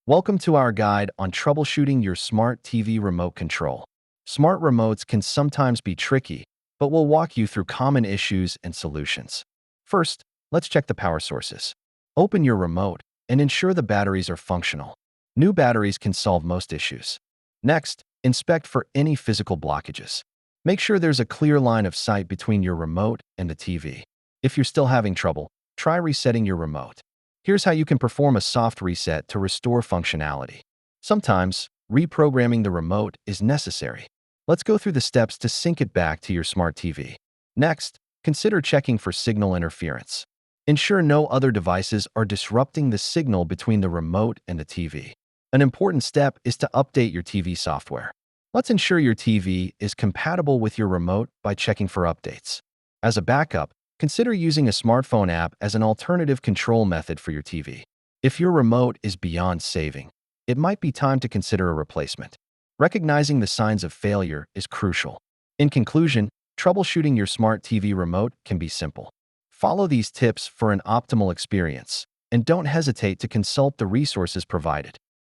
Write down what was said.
Welcome to our guide on troubleshooting your smart TV remote control. Smart remotes can sometimes be tricky, but we'll walk you through common issues and solutions. First, let's check the power sources. Open your remote and ensure the batteries are functional. New batteries can solve most issues. Next, inspect for any physical blockages. Make sure there's a clear line of sight between your remote and the TV. If you're still having trouble, try resetting your remote. Here's how you can perform a soft reset to restore functionality. Sometimes, reprogramming the remote is necessary. Let's go through the steps to sync it back to your smart TV. Next, consider checking for signal interference. Ensure no other devices are disrupting the signal between the remote and the TV. An important step is to update your TV software. Let's ensure your TV is compatible with your remote by checking for updates. As a backup, consider using a smartphone app as an alternative control method for your TV. If your remote is beyond saving, it might be time to consider a replacement. Recognizing the signs of failure is crucial. In conclusion, troubleshooting your smart TV remote can be simple. Follow these tips for an optimal experience, and don't hesitate to consult the resources provided.